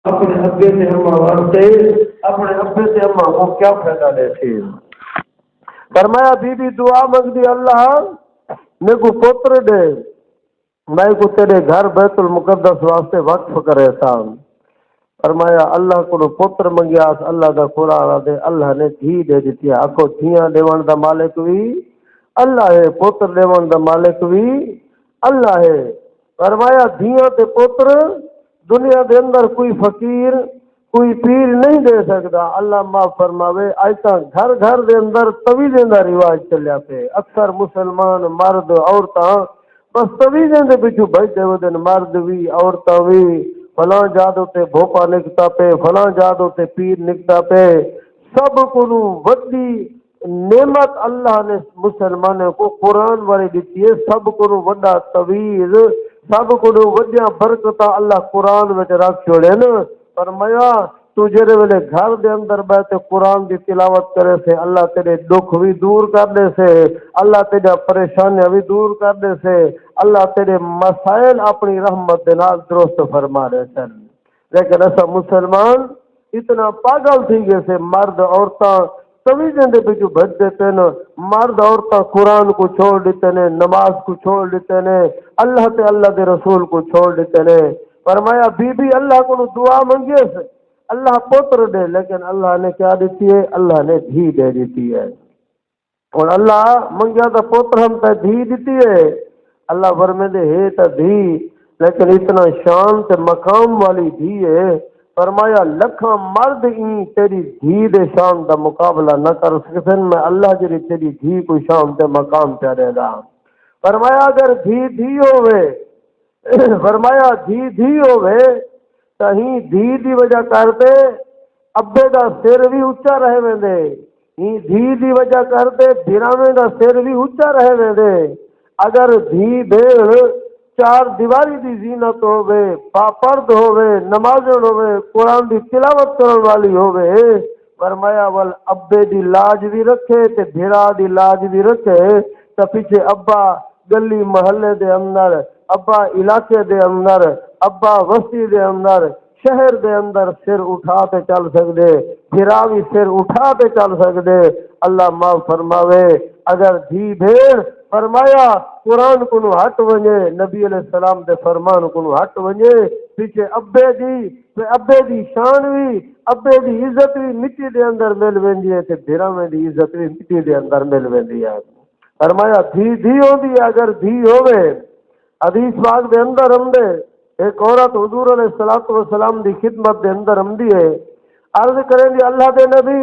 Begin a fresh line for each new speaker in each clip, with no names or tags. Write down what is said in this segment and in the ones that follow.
اپنے ابے سے اما واسطے اپنے ابے سے اما کو کیا فائدہ دیتے؟ فرمایا بی بی دعا منگ دی اللہ میرے کو پتر دے، میں کو تیرے گھر بیت المقدس واسطے وقف کرے تھا۔ فرمایا اللہ کو پتر منگیا، اللہ دا قرآن دے اللہ نے دھی دے دیتی ہے۔ آکھو دھیاں دیون دا مالک بھی اللہ ہے، پتر دیون دا مالک بھی اللہ ہے۔ فرمایا دھیاں تے پتر دنیا دے اندر کوئی فقیر کوئی پیر نہیں دے سکتا۔ اللہ معاف فرماوے اج تک گھر گھر دے اندر تویزیں دا رواج چلیا پہ، اکثر مسلمان مرد عورتاں بس تویزیں دے پچھو بھجدے ودن، مرد بھی عورتاں بھی، فلاں جادو تے بھوپا نکتا پہ، فلاں جادو تے پیر نکتا پہ۔ سب کو وڈی نعمت اللہ نے مسلمانوں کو قرآن والے دیتی ہے، سب کو وڈا تویز سب کو وڈیاں برکتاں اللہ قرآن وچ رکھ چھوڑے نا۔ فرمایا تو جڑے ویلے گھر دے اندر بیٹھے قرآن دی تلاوت کرے سے اللہ تیرے دکھ بھی دور کر دے سے، اللہ تیرے پریشانیاں بھی دور کر دے سے، اللہ تیرے مسائل اپنی رحمت دے نال درست فرما دے سن۔ لیکن ایسا مسلمان اتنا پاگل تھی گئے سے، مرد عورتاں تویزیں دے پچھو بھج دیتے ہیں، مرد عورتاں قرآن کو چھوڑ دیتے ہیں، نماز کو چھوڑ دیتے ہیں، اللہ تے اللہ دے رسول کو چھوڑ دیتے ہیں۔ فرمایا بی بی اللہ کو دعا منگے سے اللہ پتر دے، لیکن اللہ نے کیا دیتی ہے؟ اللہ نے دھی دے دیتی ہے۔ اور اللہ منگیا تو پتر ہم تے دھی دیتی ہے، اللہ فرمے دے ہے تا دھی، لیکن اتنا شان تے مقام والی دھی ہے۔ فرمایا لکھاں مرد این تیری دھی دے شان دا مقابلہ نہ کر سکتن، میں اللہ جری تیری دھی کو شان تے مقام پہ دے دا۔ فرمایا اگر دھی ہوئے فرمایا دھی ہوئے تہیں دھی دی وجہ کرتے ابے دا سر بھی اچا رہے ویندے، ہی دھی دی وجہ کرتے بھراویں دا سر بھی اچا رہے ویندے۔ اگر دھی بھیڑ چار دیواری دی زینت ہوئے، پاپرد ہوئے، نمازن ہوئے، قرآن دی تلاوت کرن والی ہوئے، فرمایا وال ابے دی لاج بھی رکھے تے بھرا دی لاج بھی رکھے، تا پیچھے ابا گلی محلے دے اندر، ابا علاقے دے اندر، ابا وسطی دے اندر، شہر دے اندر سر اٹھا تے چل سکدے، بھرا بھی سر اٹھا تے چل سکدے۔ اللہ معاف فرماوے اگر دھی بھیڑ فرمایا قرآن کو ہٹ ونجے، نبی علیہ السلام دے فرمان کو ہٹ ونجے، پیچھے ابے دی شان بھی ابے دی عزت بھی مٹی دے اندر مل ویندی ہے تے بھراویں دی عزت بھی مٹی دے اندر مل ویندی ہے۔ فرمایا دھی ہوندی ہے اگر دھی ہوے۔ حدیث پاک دے اندر ہمدے ایک عورت حضور علیہ الصلوۃ والسلام دی خدمت دے اندر ہمدی ہے، عرض کریں دی اللہ دے نبی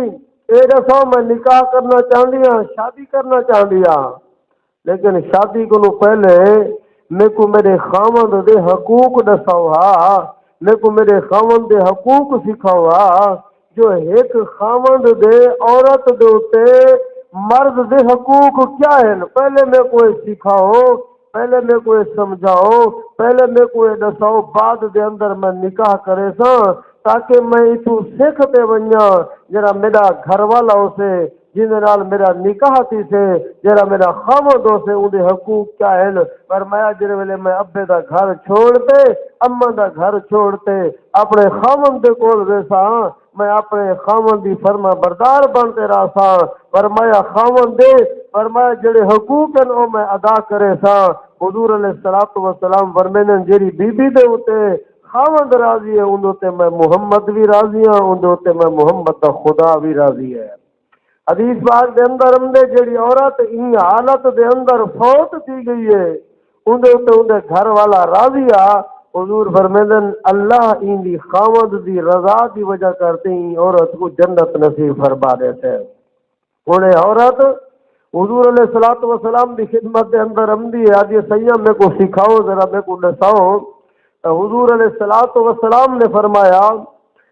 اے دسو میں نکاح کرنا چاہندی ہاں، شادی کرنا چاہندی ہاں، لیکن شادی کو پہلے میرے کو میرے خاوند دے حقوق دساؤ ہا، میرے کو میرے خاوند دے حقوق سکھاؤ ہا، جو ایک خاوند دے عورت دے اتے مرد دے حقوق کیا ہیں، پہلے میرے کو سکھاؤ، پہلے میرے کو سمجھاؤ، پہلے میرے کو دساؤ، بعد دے اندر میں نکاح کرے سا تاکہ میں اتو سکھ تے ونجا، جرا میرا گھر والا اسے جن نال میرا نکاح تھی سے، جرا میرا خاوند ہو سے ان دے حقوق کیا ہے۔ فرمایا جڑے ویلے میں ابے دا گھر چھوڑتے اما دا گھر چھوڑتے اپنے خاوند دے کول ویسا میں اپنے خاوند دی فرما بردار بنتے رہا سا۔ فرمایا خاوند دے فرمایا جڑے حقوق ہیں او میں ادا کرے سا۔ حضور علیہ الصلوۃ والسلام فرمینے جیری بی بی دے اوتے خاوند راضی ہے ان تے میں محمد بھی راضی ہاں، ان تے میں محمد دا خدا بھی راضی ہے۔ حدیث پاک دے اندر ہم دے جڑی عورت ان حالت دے اندر فوت کی گئی ہے ان دے گھر والا راضی ہے، حضور فرمیدن اللہ ان دی خاوند دی رضا دی وجہ کرتے ہیں عورت کو جنت نصیب فرما دیتے ہیں۔ انہیں عورت حضور علیہ الصلوۃ والسلام دی خدمت دے اندر ہم دی آج یہ سیاں میں کو سکھاؤ ذرا میں کو دساؤ۔ حضور علیہ الصلوۃ والسلام نے فرمایا،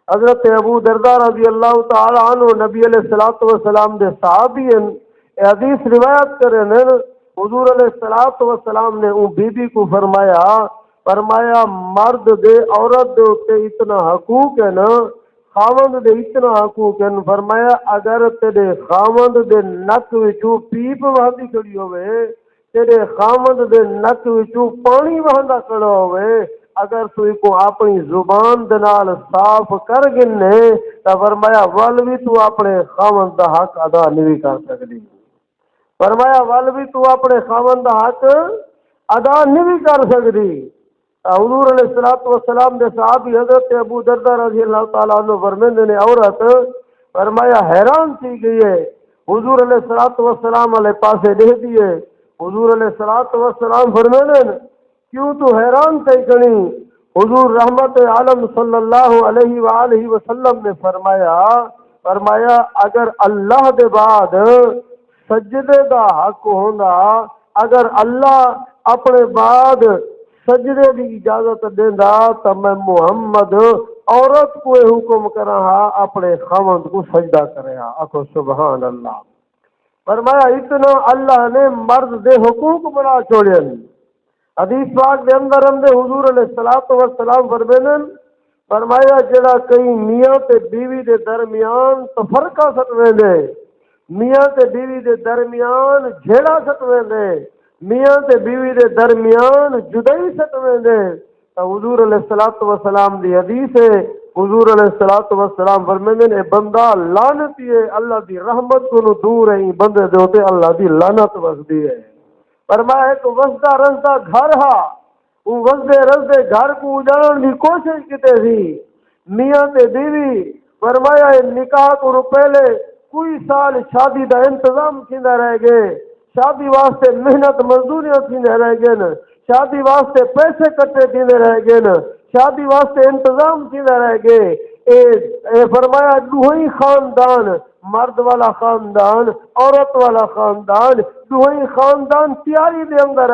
حضرت ابو درداء رضی اللہ تعالی عنہ نبی علیہ الصلوۃ والسلام دے صحابی ہیں، حدیث روایت کریں حضور علیہ الصلوۃ والسلام نے ان بی بی کو فرمایا مرد دے عورت دے اوتے اتنا حقوق ہے نا، خاوند دے اتنا حقوق ہے، فرمایا اگر تیرے خاوند دے نک وچوں پیپ وہندی کھڑی ہوئے، تیرے خاوند دے نک وچوں پانی وہندا کھڑا ہوئے، اگر تو کو اپنی زبان دے نال صاف کر گنے تو فرمایا ول بھی تو اپنے خاوند دا حق ادا نہیں کر سکتی. فرمایا ول بھی تو اپنے خاوند دا حق ادا نہیں کر سکتی. حضور علیہ الصلوۃ والسلام دے صحابی حضرت ابو دردہ رضی اللہ تعالیٰ عنہ فرمیندے نے عورت فرمایا حیران تھی گئی ہے حضور علیہ الصلوۃ والسلام علیہ پاسے دے دیے. حضور علیہ الصلوۃ والسلام فرمیندے کیوں تو حیران تھی کنی. حضور رحمت عالم صلی اللہ علیہ وآلہ وسلم نے فرمایا اگر اللہ دے بعد سجدے دا حق ہوندا اگر اللہ اپنے بعد سجدے کی اجازت دیندا تو میں محمد عورت کو حکم کرا اپنے خاوند کو سجدہ کرے. آخو سبحان اللہ. فرمایا اتنا اللہ نے مرد دے حقوق بنا چھوڑے. حدیث پاک دے اندر حضور علیہ الصلوۃ والسلام فرمایا جڑا کئی میاں تے بیوی دے درمیان تفرقہ سٹویں دے میاں تے بیوی دے درمیان جھیڑا سٹویں دے میاں تے بیوی دے درمیان جدائی سٹویں دے تو حضور علیہ الصلوۃ والسلام دی حدیث ہے. حضور علیہ الصلوۃ والسلام فرمیندے نے بندہ لعنتی ہے اللہ دی رحمت کو دور ہے بندے دے اوتے اللہ دی لعنت وسدی ہے. فرمایا ایک وسدا رسدا گھر ہا وہ وسدے رسدے گھر کو اجاڑن کی کوشش کیتے سی میاں تے بیوی. فرمایا نکاح کو پہلے کوئی سال شادی دا انتظام کیندا رہ گئے شادی واسطے محنت مزدوریاں تھیندے رہ گئے شادی واسطے پیسے کٹے تھیندے رہ گئے شادی واسطے انتظام تھیندے رہ گئے. اے فرمایا دوہی خاندان مرد والا خاندان عورت والا خاندان دوہی خاندان تیاری دے اندر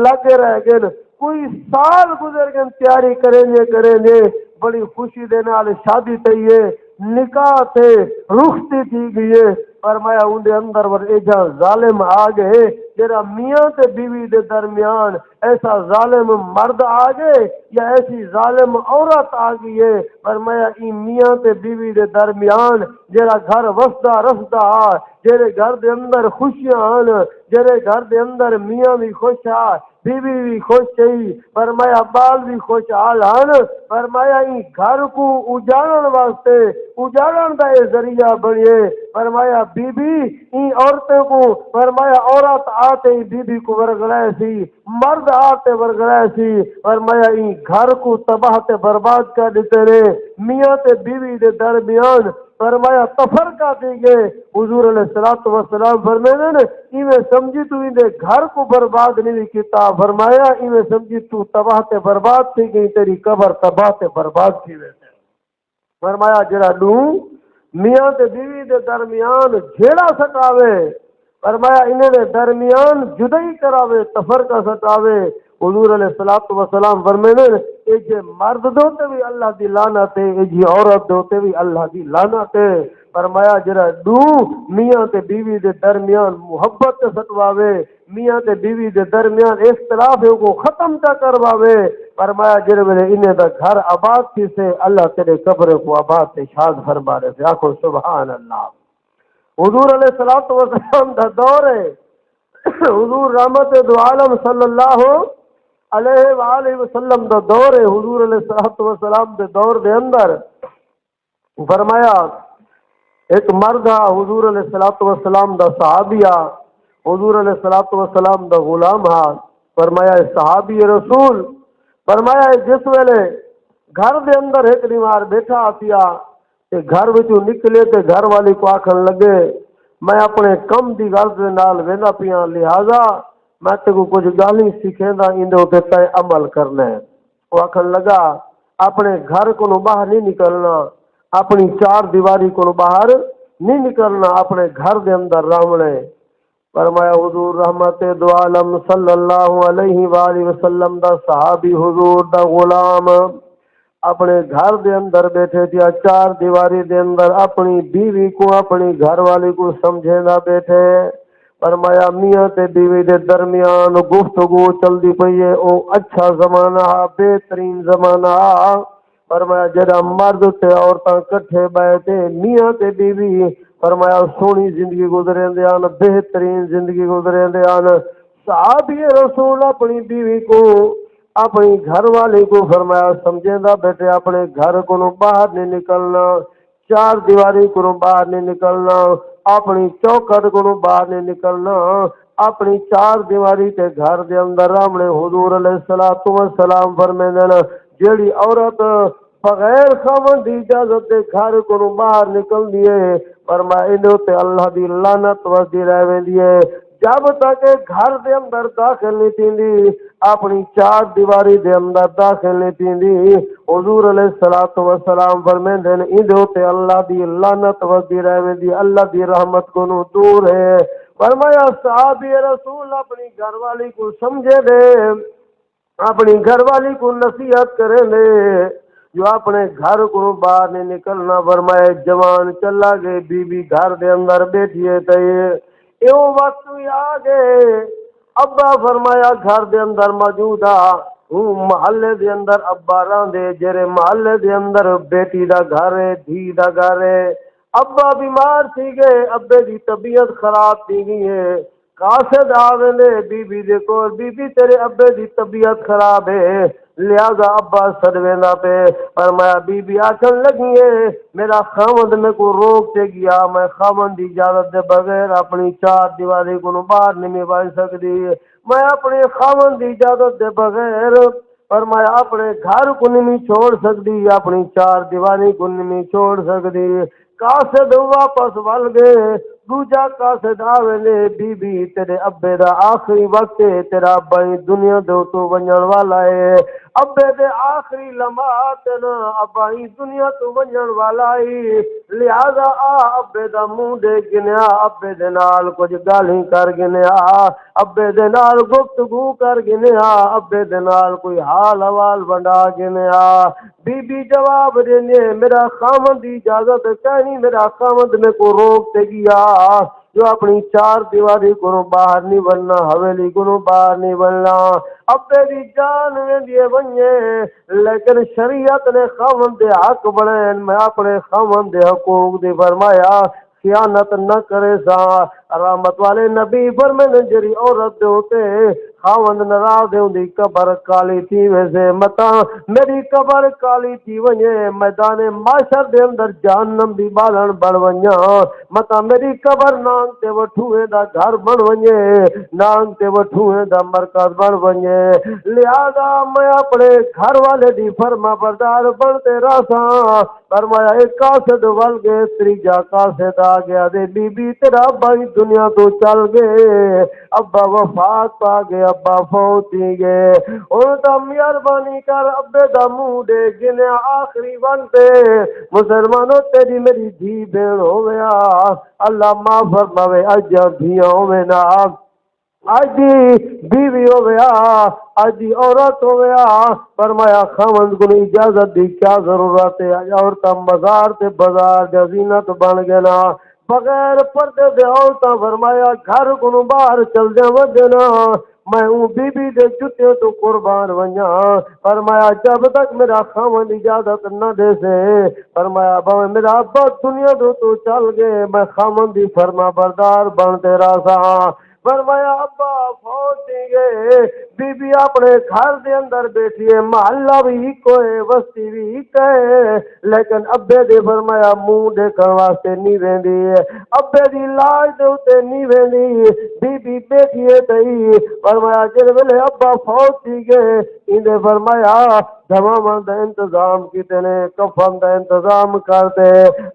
لگے رہ گئے. کوئی سال گزر گئے تیاری کریں گے بڑی خوشی دے نال شادی تھی ہے نکاح تھے رخصتی تھی گئی ہے. فرمایا ان دے اندر ور ایجا ظالم آ گئے جرا میاں تے بیوی دے درمیان ایسا ظالم مرد آ گئے یا ایسی ظالم عورت آ گئی ہے. فرمایا این میاں تے بیوی دے درمیان جرا گھر وسدا رسدا جرے گھر دے اندر خوشیاں آن جرے گھر دے اندر میاں بھی خوش آ بیوی بھی خوش چاہی فرمایا بال بھی خوش حال ہن. فرمایا این گھر کو اجاڑن واسطے اجاڑن دا یہ ذریعہ بنیے. فرمایا بی بی این عورتوں کو فرمایا عورت آتے ہی بی بی کو ورگلائے سی مرد آتے ورگلائے سی. فرمایا این گھر کو تباہ تے برباد کر دیتے رہے میاں تے بیوی دے درمیان فرمایا تفرقہ دی گئے. حضور علیہ الصلوۃ والسلام فرمیندے نے ایویں سمجھی تو ان دے گھر کو برباد نہیں کیتا. فرمایا ایویں سمجھی تو تباہ تے برباد تھی گئی تیری قبر تباہ تے برباد کی ویسے. فرمایا جڑا لوں میاں تے بیوی دے درمیان جھیڑا سٹاوے فرمایا انہیں دے درمیان جدائی کراوے تفرقہ سٹاوے. حضور علیہ الصلوۃ والسلام فرمیندے اے جے مرد دوتے بھی اللہ دی لعنت ہے اے جی عورت دوتے بھی اللہ دی لعنت ہے. فرمایا جڑا دو میاں تے بیوی دے درمیان محبت تے سٹواوے میاں تے بیوی دے درمیان اختلاف کو ختم تا کرواوے. فرمایا جڑے ویلے انہیں دا گھر آباد تھی سے اللہ تیرے قبر کو آباد تے شاد فرما رہے سے. آخو سبحان اللہ. حضور علیہ الصلوۃ والسلام دا دور ہے حضور رحمت دو عالم صلی اللہ علیہ وآلہ وسلم دا دور ہے. حضور علیہ الصلوۃ والسلام دے دور دے اندر فرمایا ایک مرد حضور علیہ الصلوۃ والسلام دا صحابیہ حضور علیہ الصلوۃ والسلام دا غلام ہا. فرمایا صحابی رسول فرمایا جس ویلے گھر دے اندر ایک بیمار بیٹھا آتیا تے گھر وچوں نکلے تے گھر والی کو آکھن لگے میں اپنے کم دی غرض دے نال ویندا پیاں لہذا میں تے کو کچھ گالی سکھیندا ایندے اوتے تے عمل کرنا ہے. وہ آکھن لگا اپنے گھر کو باہر نہیں نکلنا اپنی چار دیواری کو باہر نہیں نکلنا اپنے گھر دے اندر رہنا. فرمایا حضور رحمت دو عالم صلی اللہ علیہ وآلہ وسلم دا صحابی حضور دا غلام اپنے گھر دے اندر بیٹھے تھے چار دیواری دے اندر اپنی بیوی کو اپنی گھر والی کو سمجھے نہ بیٹھے. فرمایا میاں تے بیوی دے درمیان گفتگو چلدی پئی ہے او اچھا زمانہ بہترین زمانہ. فرمایا جڑا مرد تے عورتاں کٹھے بیٹھے میاں تے بیوی فرمایا سونی زندگی گزرے دیان بہترین زندگی گزرے دیان. صحابی رسول اپنی بیوی کو اپنی گھر والی کو فرمایا سمجھے دا بیٹے اپنے گھر کو باہر نہیں نکلنا، چار دیواری کو باہر نہیں نکلنا، اپنی چوکھٹ کو باہر نہیں نکلنا، اپنی چار دیواری کے گھر دے اندر اپنے حضور علیہ الصلوۃ والسلام فرمیندے نے جیڑی عورت بغیر خاوند دی اجازت دے گھر کو باہر نکل دیے فرمایا انہوں تے اللہ دی لعنت وردی رہ ویندی ہے، جب تک گھر دے اندر داخل نہیں تیندی اپنی چار دیواری دے اندر داخل نہیں تیندی حضور علیہ الصلوۃ والسلام فرمیندے نے انہوں تے اللہ دی لعنت وردی رہ ویندی، اللہ دی رحمت کو دور ہے۔ فرمایا صحابی رسول اپنی گھر والی کو سمجھے دے، اپنی گھر والی کو نصیحت کریں دے جو اپنے گھر کو باہر نہیں نکلنا، فرمائے جوان چلا گئے بی بی گھر دے اندر بیٹھیے تے ایو وقت بھی آ گئے ابا فرمایا گھر دے اندر موجود محلے دے اندر ابا رہندے جڑے محلے دے اندر بیٹی دا گھر ہے دھی دا گھر ہے، ابا بیمار تھی گئے، ابے دی طبیعت خراب تھی گئی ہے، قاصد آوے نے بی بی دے کول بی بی تیرے ابے دی طبیعت خراب ہے لہذا ابا سدوینا پہ فرمایا بی بی آکھن لگی ہے میرا خاوند میں کو روک تے گیا، میں خاوند دی اجازت دے بغیر اپنی چار دیواری کو باہر نہیں نکل سکتی، میں اپنے خاوند دی اجازت دے بغیر فرمایا اپنے گھر کو نہیں چھوڑ سکتی، اپنی چار دیواری کو نہیں چھوڑ سکتی، قاصد واپس ول گئے، دوجا قاصد آوے نے بی بی تیرے ابے دا آخری وقت ہے، تیرا ابا دنیا دے تو ونجن والا ہے، ابے دے آخری لمحات نا ابا ہی دنیا تو ونجن والا ہی لہذا ابے دا منہ دے گنیا، ابے دے نال کچھ گالی کر گنیا، ابے دے نال گفتگو کر گنیا، ابے دے نال کوئی حال حوال بنڈا گنیا، بی بی جواب دینے میرا خاوند دی اجازت کہنی میرا خاوند میں کو روک تے گیا جو اپنی چار دیواری کو باہر نہیں بننا، حویلی کو باہر نہیں بننا، ابے دی جان ویندی بننے لیکن شریعت نے خاوند دے حق بنے، میں اپنے خاوند دے حقوق دی فرمایا خیانت نہ کرے سا، رحمت والے نبی فرمانے جری عورت دے ہوتے خاوند ناراض ہوندی قبر کالی تھی ویسے متا میری قبر کالی تھی ونجے میدان معاشر دے اندر جہنم دی بالن بن ونجا متا میری قبر نانگ تے وٹھوئے دا گھر بن ونجے نانگ تے وٹھوئے دا مرکز بن ونجے لہذا میں اپنے گھر والے دی فرما بردار بنتے رہا فرمایا ایک قاصد ول گئے تریجا قاصد آ گیا دے بی بی تیرا ابا ہی دنیا تو چل گئے، ابا وفات پا گئے، ابا فوت ہی گئے، ان دا مہربانی کر ابے دا منہ دے گنیا آخری وقت مسلمانوں تیری میری دھی بہن ہو گیا اللہ معاف فرماوے اج دھیاں ہوے نا اج بیوی ہو گیا اج عورت ہو گیا فرمایا خاوند کو اجازت دی کیا ضرورت ہے، اج عورتاں مزار تے بازار دی زینت بن گئے نا بغیر پردے دے عورتاں فرمایا گھر کو باہر چل جاواں دینا میں ہوں بی بی دے جوتے تو قربان ونجا فرمایا جب تک میرا خاوند اجازت نہ دے سے فرمایا باوے میرا ابا دنیا تو چل گئے میں خاوند دی فرما بردار بنتے رہا سا فرمایا ابا فوت ہی گئے بی بی اپنے گھر دے اندر بیٹھی ہے محلہ بھی کوئی وسطی بھی کہے لیکن ابے دے فرمایا منہ دیکھن واسطے نہیں ویندی ابے دی لاش دے اوتے نہیں ویندی بی بی بیٹھی ہے تئی فرمایا جس ویلے ابا فوت ہی گئے اندے فرمایا دماواں دا انتظام کیتے نے کفن دا انتظام کر دے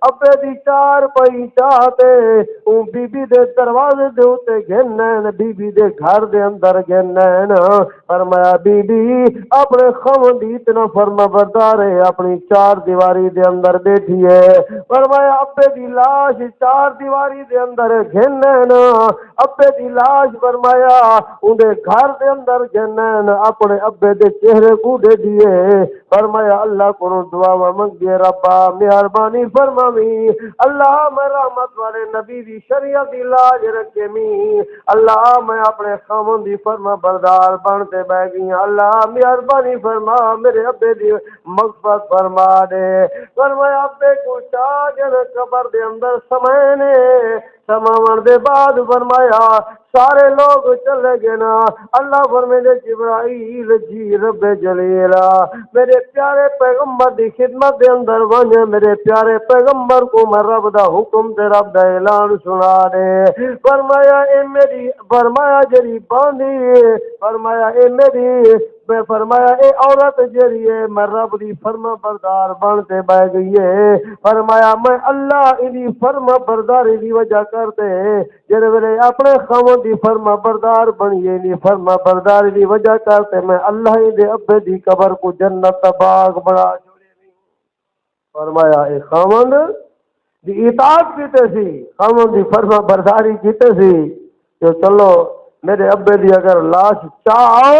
ابے دی چار پئی چاہتے اون بی بی دے دروازے دے اوتے گھنن بی بی دے گھر دے اندر گھنن فرمایا بی بی اپنے خاوند دی اتنا فرما بردار ہے اپنی چار دیواری دے اندر بیٹھی ہے فرمایا ابے دی لاش چار دیواری دے اندر گھنن ابے دی لاش فرمایا اون دے گھر دے اندر گھنن اپنے ابے دے چہرے کو دے دیے فرمایا اللہ کو دعا منگے ربا مہربانی فرماوی اللہ میں رحمت والے نبی دی شریعت دی لاج رکھے می اللہ میں اپنے خاوند دی فرما بردار بنتے بہ گئی اللہ مہربانی فرما میرے ابے دی مغفرت فرما دے فرمایا ابے کو شاہ جن قبر دے اندر سمے نے سماون دے بعد فرمایا سارے لوگ چلے گئے نا اللہ فرمیندے جبرائیل جی رب جلیلا میرے پیارے پیغمبر دی خدمت دے اندر ون میرے پیارے پیغمبر کو میں رب دا حکم تے رب دا اعلان سنا دے فرمایا اے میری فرمایا جری باندھی فرمایا اے میری میں فرمایا اے عورت جری ہے میں رب دی فرما بردار بن کے بہ گئی ہے فرمایا میں اللہ دی فرما برداری دی وجہ کرتے جڑے ویلے اپنے خاوند دی فرما بردار بنیے دی فرما برداری دی وجہ کرتے میں اللہ دے ابے دی قبر کو جنت دا باغ بنا چھوڑے فرمایا اے خاوند دی اطاعت کیتے سی خاوند دی فرما برداری کیتے سی کہ چلو میرے ابے دی اگر لاش چاہو